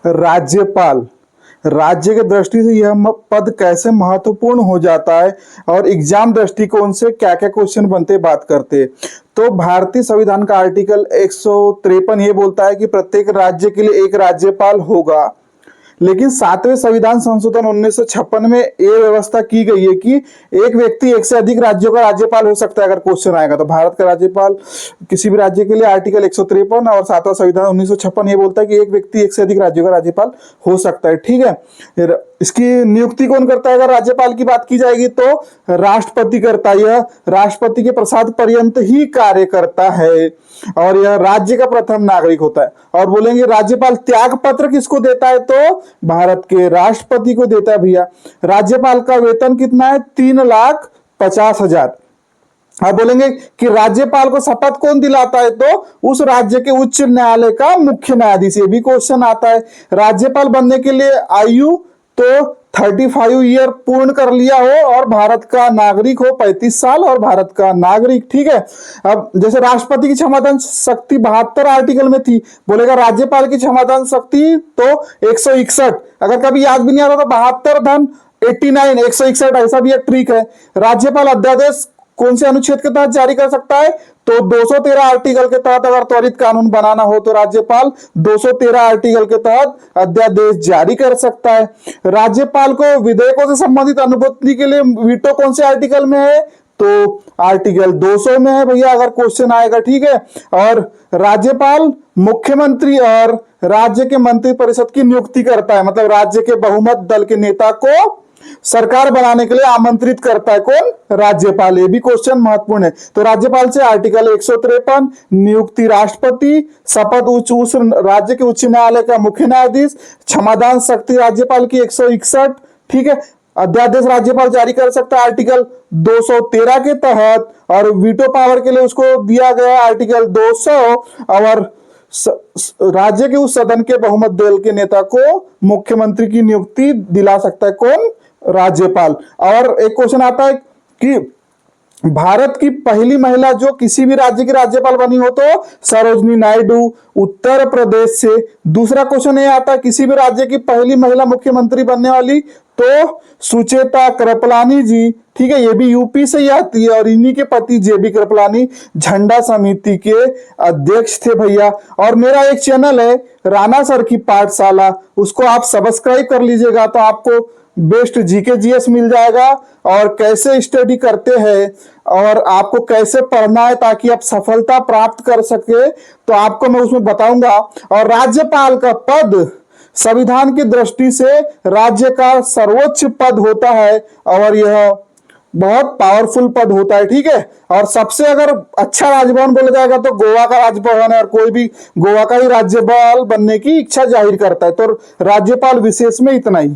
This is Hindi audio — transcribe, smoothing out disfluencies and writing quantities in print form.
राज्यपाल, राज्य की दृष्टि से यह पद कैसे महत्वपूर्ण हो जाता है और एग्जाम दृष्टिकोण से क्या क्या क्वेश्चन बनते बात करते हैं। तो भारतीय संविधान का आर्टिकल 153 ये बोलता है कि प्रत्येक राज्य के लिए एक राज्यपाल होगा, लेकिन 7वें संविधान संशोधन 1956 में ये व्यवस्था की गई है कि एक व्यक्ति एक से अधिक राज्यों का राज्यपाल हो सकता है। अगर क्वेश्चन आएगा तो भारत का राज्यपाल किसी भी राज्य के लिए आर्टिकल 153 और 7वां संविधान 1956 ये बोलता है कि एक व्यक्ति एक से अधिक राज्यों का राज्यपाल हो सकता है। ठीक है, इसकी नियुक्ति कौन करता है? अगर राज्यपाल की बात की जाएगी तो राष्ट्रपति करता है। यह राष्ट्रपति के प्रसाद पर्यंत ही कार्य करता है और यह राज्य का प्रथम नागरिक होता है। और बोलेंगे राज्यपाल त्याग पत्र किसको देता है? तो भारत के राष्ट्रपति को देता है भैया। राज्यपाल का वेतन कितना है? 3,50,000। अब बोलेंगे कि राज्यपाल को शपथ कौन दिलाता है? तो उस राज्य के उच्च न्यायालय का मुख्य न्यायाधीश। ये भी क्वेश्चन आता है। राज्यपाल बनने के लिए आयु तो 35 ईयर पूर्ण कर लिया हो और भारत का नागरिक हो 35 साल और भारत का नागरिक। ठीक है, अब जैसे राष्ट्रपति की क्षमता शक्ति 72 आर्टिकल में थी, बोलेगा राज्यपाल की क्षमता शक्ति तो 161। अगर कभी याद भी नहीं आता तो 72 धन 89 161 ऐसा भी एक ट्रिक है। राज्यपाल अध्यादेश कौन से अनुच्छेद के तहत जारी कर सकता है? तो 213 आर्टिकल के तहत अगर त्वरित कानून बनाना हो तो राज्यपाल 213 आर्टिकल के तहत अध्यादेश जारी कर सकता है। राज्यपाल को विधेयकों से संबंधित अनुमति के लिए वीटो कौन से आर्टिकल में है? तो आर्टिकल 200 में है भैया, अगर क्वेश्चन आएगा। ठीक है, और राज्यपाल मुख्यमंत्री और राज्य के मंत्रिपरिषद की नियुक्ति करता है, मतलब राज्य के बहुमत दल के नेता को सरकार बनाने के लिए आमंत्रित करता है। कौन? राज्यपाल। ये भी क्वेश्चन महत्वपूर्ण है। तो राज्यपाल से आर्टिकल 153 नियुक्ति राष्ट्रपति, शपथ उस राज्य के उच्च न्यायालय का मुख्य न्यायाधीश, क्षमादान शक्ति राज्यपाल की 161। ठीक है, अध्यादेश राज्यपाल जारी कर सकता है आर्टिकल 213 के तहत, और वीटो पावर के लिए उसको दिया गया आर्टिकल 200, और राज्य के उस सदन के बहुमत दल के नेता को मुख्यमंत्री की नियुक्ति दिला सकता है। कौन? राज्यपाल। और एक क्वेश्चन आता है कि भारत की पहली महिला जो किसी भी राज्य की राज्यपाल बनी हो तो सरोजनी नायडू, उत्तर प्रदेश से। दूसरा क्वेश्चन ये आता है किसी भी राज्य की पहली महिला मुख्यमंत्री बनने वाली, तो सुचेता कृपलानी जी। ठीक है, ये भी यूपी से ही आती है और इन्हीं के पति जेबी कृपलानी झंडा समिति के अध्यक्ष थे भैया। और मेरा एक चैनल है राणा सर की पाठशाला, उसको आप सब्सक्राइब कर लीजिएगा तो आपको बेस्ट जीके जीएस मिल जाएगा, और कैसे स्टडी करते हैं और आपको कैसे पढ़ना है ताकि आप सफलता प्राप्त कर सके तो आपको मैं उसमें बताऊंगा। और राज्यपाल का पद संविधान की दृष्टि से राज्य का सर्वोच्च पद होता है और यह बहुत पावरफुल पद होता है। ठीक है, और सबसे अगर अच्छा राजभवन बोला जाएगा तो गोवा का राजभवन है, और कोई भी गोवा का ही राज्यपाल बनने की इच्छा जाहिर करता है। तो राज्यपाल विशेष में इतना ही।